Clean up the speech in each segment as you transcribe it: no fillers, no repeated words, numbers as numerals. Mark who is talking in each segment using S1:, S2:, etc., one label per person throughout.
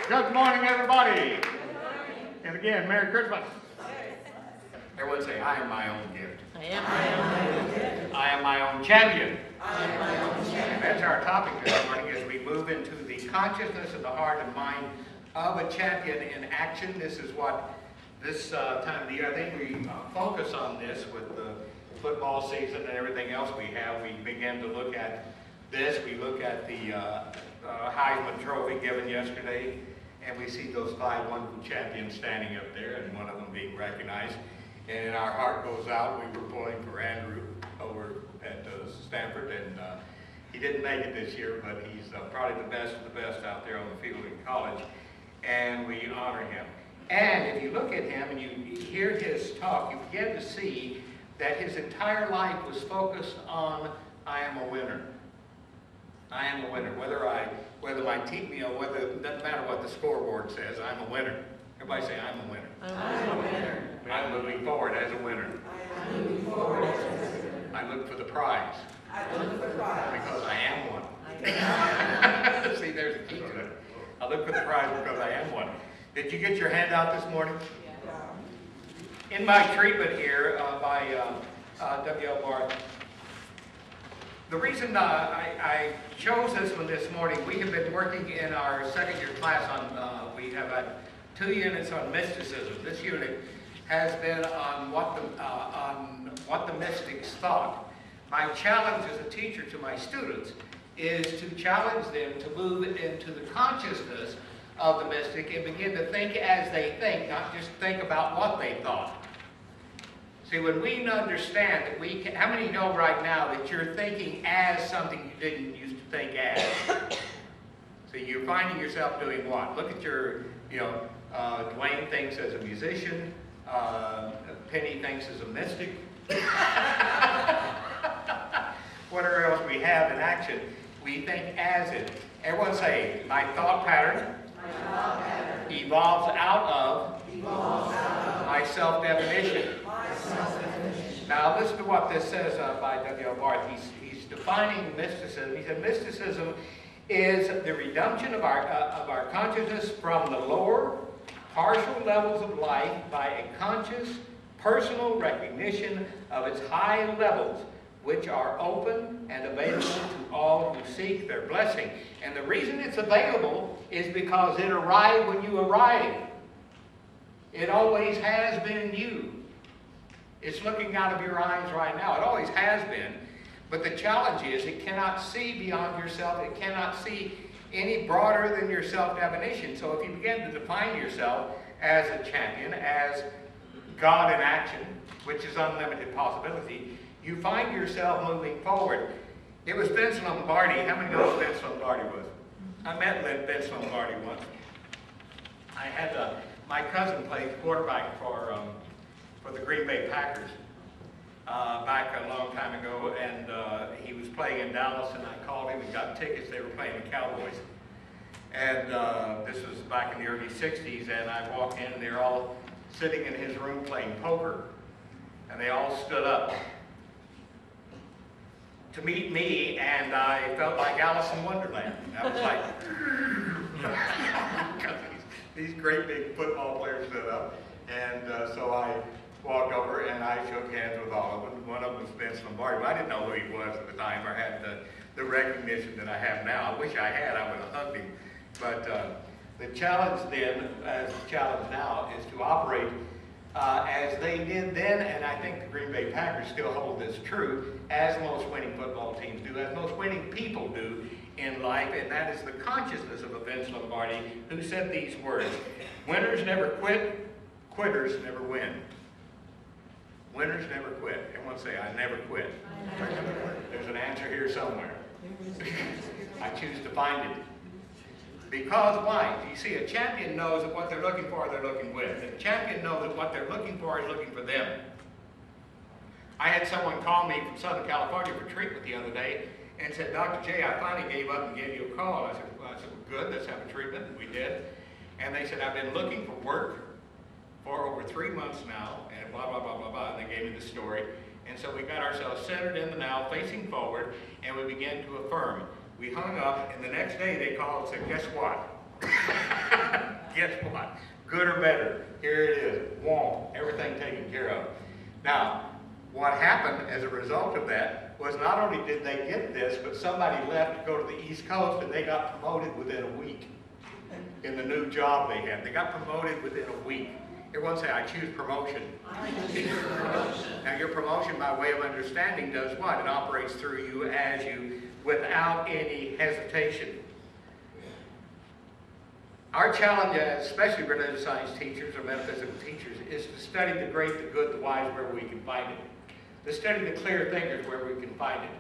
S1: Good morning, everybody. And again, Merry Christmas. Everyone say, I am my own gift.
S2: I am my own gift.
S1: I am my own champion.
S2: I am my own champion.
S1: And that's our topic this morning as we move into the consciousness of the heart and mind of a champion in action. This is what this time of the year, I think we focus on this with the football season and everything else we have. We begin to look at this. We look at the Heisman Trophy given yesterday, and we see those 5 wonderful champions standing up there, and one of them being recognized. And our heart goes out. We were pulling for Andrew over at Stanford, and he didn't make it this year, but he's probably the best of the best out there on the field in college, and we honor him. And if you look at him and you hear his talk, you begin to see that his entire life was focused on, I am a winner. I am a winner. Whether my team, it doesn't matter what the scoreboard says, I'm a winner. Everybody say, I'm a winner.
S2: I'm a winner.
S1: I'm moving forward as a winner.
S2: I'm moving forward as a winner.
S1: I look for the prize.
S2: I look for the prize.
S1: Because I am one. See, there's a key to it. I look for the prize because I am one. Did you get your handout this morning? Yeah. In my treatment here by W.L. Barth, the reason I chose this one this morning, we have been working in our second year class on, we have had 2 units on mysticism. This unit has been on what the mystics thought. My challenge as a teacher to my students is to challenge them to move into the consciousness of the mystic and begin to think as they think, not just think about what they thought. See, when we understand that we can, how many know right now that you're thinking as something you didn't used to think as? So you're finding yourself doing what? Look at your, Dwayne thinks as a musician, Penny thinks as a mystic. Whatever else we have in action, we think as it. Everyone say, my thought pattern evolves out of my self-definition. Now listen to what this says by W.L. Barth. He's defining mysticism. He said mysticism is the redemption of our consciousness from the lower, partial levels of life by a conscious, personal recognition of its high levels, which are open and available to all who seek their blessing. And the reason it's available is because it arrived when you arrived. It always has been you. It's looking out of your eyes right now. It always has been. But the challenge is it cannot see beyond yourself. It cannot see any broader than your self-definition. So if you begin to define yourself as a champion, as God in action, which is unlimited possibility, you find yourself moving forward. It was Vince Lombardi. How many know who Vince Lombardi was? I met Vince Lombardi once. I had my cousin played quarterback for the Green Bay Packers back a long time ago, and he was playing in Dallas, and I called him and got tickets. They were playing the Cowboys. And this was back in the early 60s, and I walked in, and they were all sitting in his room playing poker, and they all stood up to meet me, and I felt like Alice in Wonderland. I was like, these great big football players stood up, and so I walked over and I shook hands with all of them. One of them was Vince Lombardi. I didn't know who he was at the time or had the recognition that I have now. I wish I had. I would have hugged him. But the challenge then, as the challenge now, is to operate as they did then, and I think the Green Bay Packers still hold this true, as most winning football teams do, as most winning people do in life, and that is the consciousness of a Vince Lombardi who said these words: winners never quit, quitters never win. Winners never quit. Everyone say, I never quit. There's an answer here somewhere. I choose to find it. Because why? You see, a champion knows that what they're looking for, they're looking with. A champion knows that what they're looking for is looking for them. I had someone call me from Southern California for treatment the other day and said, Dr. J, I finally gave up and gave you a call. I said, well, good, let's have a treatment. And we did. And they said, I've been looking for work for over 3 months now, and blah, blah, blah, blah, blah. And they gave me the story. And so we got ourselves centered in the now, facing forward, and we began to affirm. We hung up, and the next day they called and said, guess what? Guess what? Good or better. Here it is. Want. Everything taken care of. Now, what happened as a result of that was not only did they get this, but somebody left to go to the East Coast and they got promoted within a week in the new job they had. They got promoted within a week. Everyone say, I choose promotion.
S2: I choose promotion.
S1: Now your promotion by way of understanding does what? It operates through you as you, without any hesitation. Our challenge as especially religious science teachers or metaphysical teachers is to study the great, the good, the wise where we can find it. To study the clear thinkers where we can find it.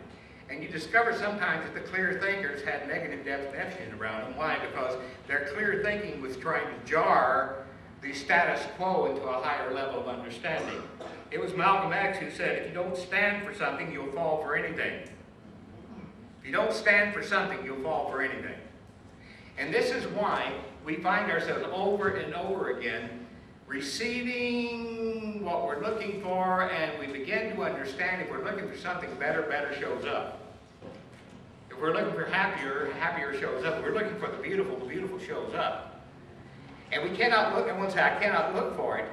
S1: And you discover sometimes that the clear thinkers had negative definition around them. Why? Because their clear thinking was trying to jar the status quo into a higher level of understanding. It was Malcolm X who said, if you don't stand for something, you'll fall for anything. If you don't stand for something, you'll fall for anything. And this is why we find ourselves over and over again receiving what we're looking for, and we begin to understand if we're looking for something better, better shows up. If we're looking for happier, happier shows up. If we're looking for the beautiful shows up. And we cannot look, I won't say I cannot look for it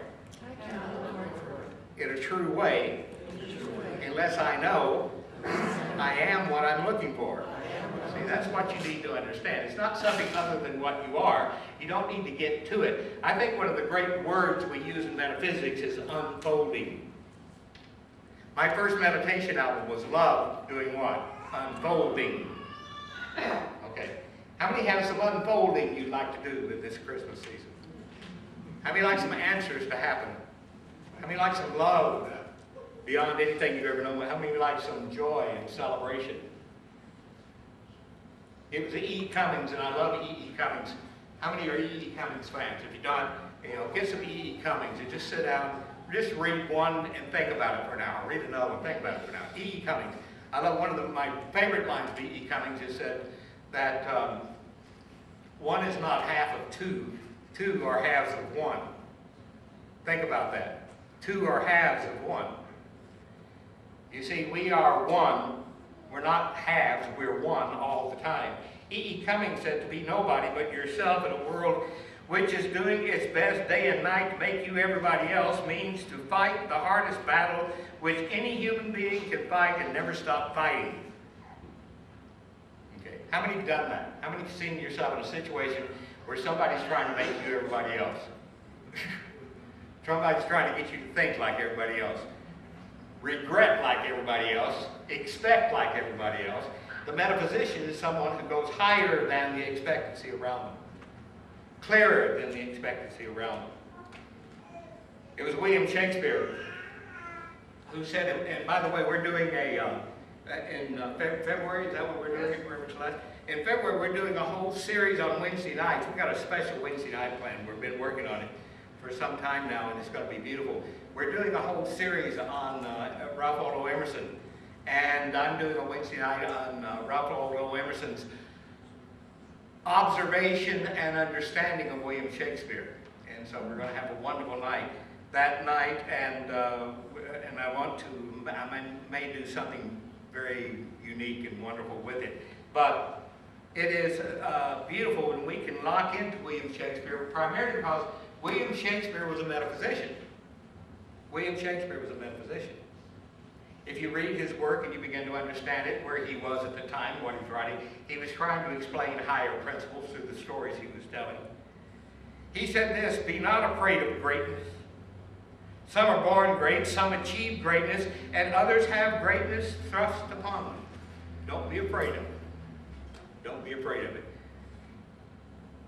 S1: in a true way unless I know I am what I'm looking for. See, that's what you need to understand. It's not something other than what you are. You don't need to get to it. I think one of the great words we use in metaphysics is unfolding. My first meditation album was Love doing what? Unfolding. Okay. How many have some unfolding you'd like to do with this Christmas season? How many like some answers to happen? How many like some love beyond anything you've ever known? How many like some joy and celebration? It was E. Cummings, and I love E. Cummings. How many are E. Cummings fans? If you don't, get some E. Cummings and just sit down, just read one and think about it for an hour. Read another and think about it for an hour. E. Cummings. I love one of my favorite lines of E. Cummings is said that one is not half of two. Two are halves of one. Think about that. Two are halves of one. You see, we are one. We're not halves, we're one all the time. E. Cummings said to be nobody but yourself in a world which is doing its best day and night to make you everybody else means to fight the hardest battle which any human being can fight and never stop fighting. Okay, how many have done that? How many have seen yourself in a situation where somebody's trying to make you everybody else? Somebody's trying to get you to think like everybody else. Regret like everybody else, expect like everybody else. The metaphysician is someone who goes higher than the expectancy around them, clearer than the expectancy around them. It was William Shakespeare who said, and by the way, we're doing in February, is that what we're doing? In February, we're doing a whole series on Wednesday nights. We've got a special Wednesday night plan. We've been working on it for some time now, and it's going to be beautiful. We're doing a whole series on Ralph Waldo Emerson, and I'm doing a Wednesday night on Ralph Waldo Emerson's observation and understanding of William Shakespeare. And so we're going to have a wonderful night that night, and I may do something very unique and wonderful with it. But it is beautiful when we can lock into William Shakespeare, primarily because William Shakespeare was a metaphysician. William Shakespeare was a metaphysician. If you read his work and you begin to understand it, where he was at the time, what he was writing, he was trying to explain higher principles through the stories he was telling. He said this, "Be not afraid of greatness. Some are born great, some achieve greatness, and others have greatness thrust upon them." Don't be afraid of it. Don't be afraid of it.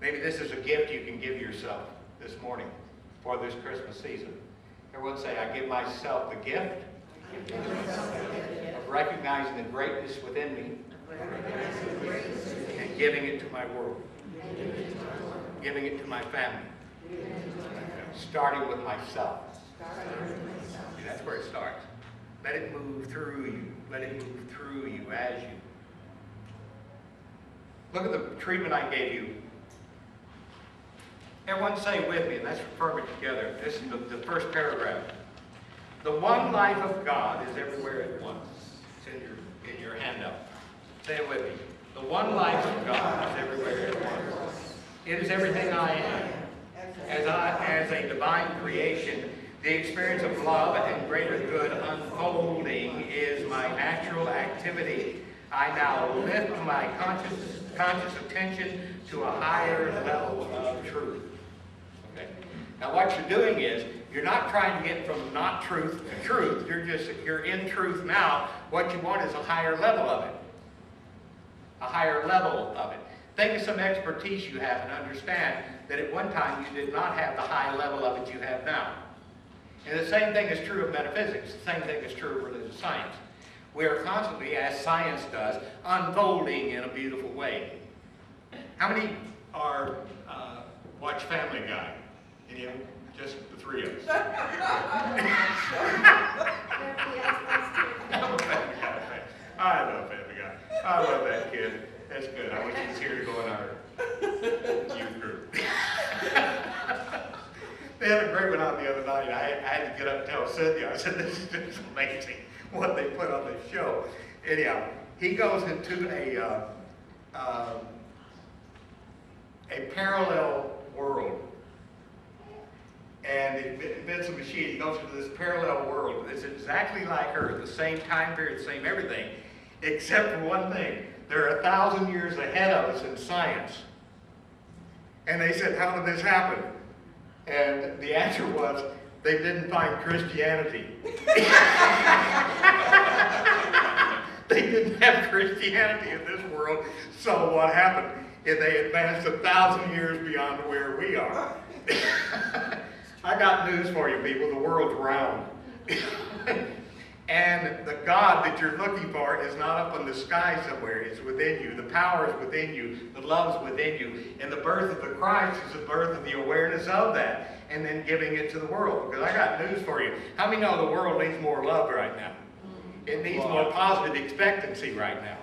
S1: Maybe this is a gift you can give yourself this morning for this Christmas season. Everyone say, I give myself the gift of recognizing the greatness within me and giving it to my world, giving it to my family, starting with myself. See, that's where it starts. Let it move through you. Let it move through you as you. Look at the treatment I gave you. Everyone say with me, and let's affirm it together. This is the first paragraph. The one life of God is everywhere at once. It's in your handout. Say it with me. The one life of God is everywhere at once. It is everything I am. as a divine creation, the experience of love and greater good unfolding is my natural activity. I now lift my conscious attention to a higher level of truth. Okay? Now what you're doing is, you're not trying to get from not truth to truth. You're in truth now. What you want is a higher level of it. A higher level of it. Think of some expertise you have and understand that at one time you did not have the high level of it you have now. And the same thing is true of metaphysics. The same thing is true of religious science. We are constantly, as science does, unfolding in a beautiful way. How many are watch Family Guy? Any of them? Just the three of us. I'm a Family Guy fan. I love Family Guy. I love that kid. That's good. I wish he was here to go in our youth group. They had a great one on the other night. I had to get up and tell Cynthia. I said, this is just amazing what they put on this show. Anyhow, he goes into a parallel world. And it invents a machine. He goes into this parallel world. It's exactly like Earth, the same time period, same everything, except for one thing. They're 1,000 years ahead of us in science. And they said, how did this happen? And the answer was, they didn't find Christianity. They didn't have Christianity in this world. So what happened? They advanced 1,000 years beyond where we are. I got news for you, people. The world's round. And the God that you're looking for is not up in the sky somewhere. It's within you. The power is within you. The love is within you. And the birth of the Christ is the birth of the awareness of that. And then giving it to the world. Because I got news for you. How many know the world needs more love right now? It needs more positive expectancy right now.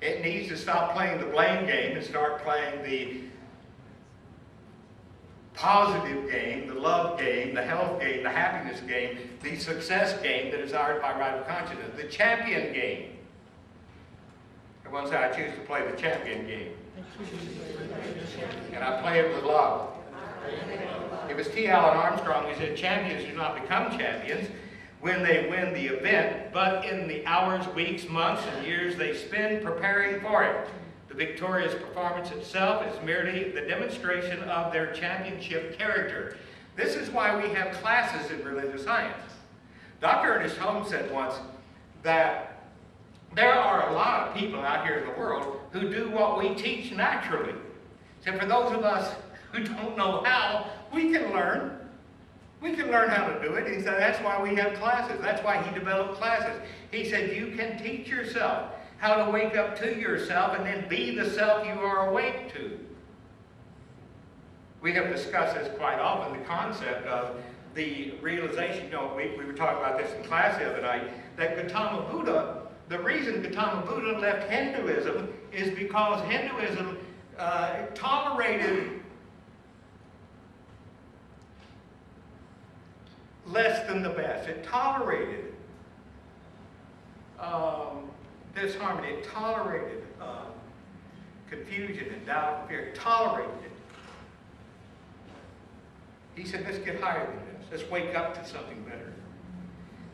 S1: It needs to stop playing the blame game and start playing the positive game, the love game, the health game, the happiness game, the success game that is ours by right of consciousness, the champion game. Everyone say, I choose to play the champion game. And I play it with love. It was T. Allen Armstrong who said, champions do not become champions when they win the event, but in the hours, weeks, months, and years they spend preparing for it. The victorious performance itself is merely the demonstration of their championship character. This is why we have classes in religious science. Dr. Ernest Holmes said once that there are a lot of people out here in the world who do what we teach naturally. So for those of us who don't know how, we can learn. We can learn how to do it. He said that's why we have classes. That's why he developed classes. He said you can teach yourself how to wake up to yourself and then be the self you are awake to. We have discussed this quite often, the concept of the realization, you know, we were talking about this in class the other night, that Gautama Buddha, the reason Gautama Buddha left Hinduism is because Hinduism tolerated less than the best. It tolerated disharmony. It tolerated confusion and doubt and fear. It tolerated it. He said, let's get higher than this. Let's wake up to something better.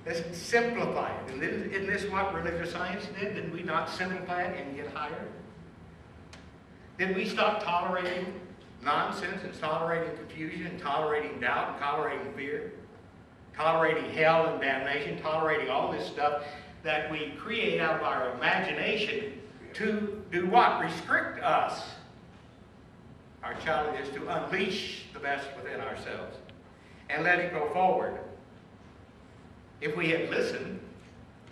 S1: Let's simplify it. And isn't this what religious science did? Did we not simplify it and get higher? Did we stop tolerating nonsense and tolerating confusion and tolerating doubt and tolerating fear? Tolerating hell and damnation, tolerating all this stuff that we create out of our imagination to do what? Restrict us. Our challenge is to unleash the best within ourselves and let it go forward. If we had listened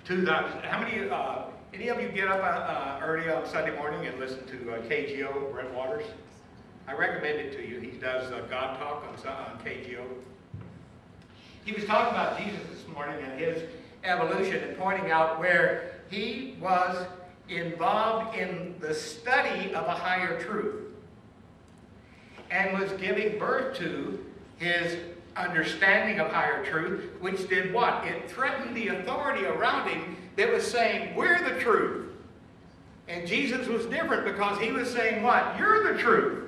S1: to that, how many, any of you get up early on Sunday morning and listen to KGO, Brent Waters? I recommend it to you. He does God Talk on KGO. He was talking about Jesus this morning and his evolution and pointing out where he was involved in the study of a higher truth and was giving birth to his understanding of higher truth, which did what? It threatened the authority around him that was saying, we're the truth. And Jesus was different because he was saying what? You're the truth.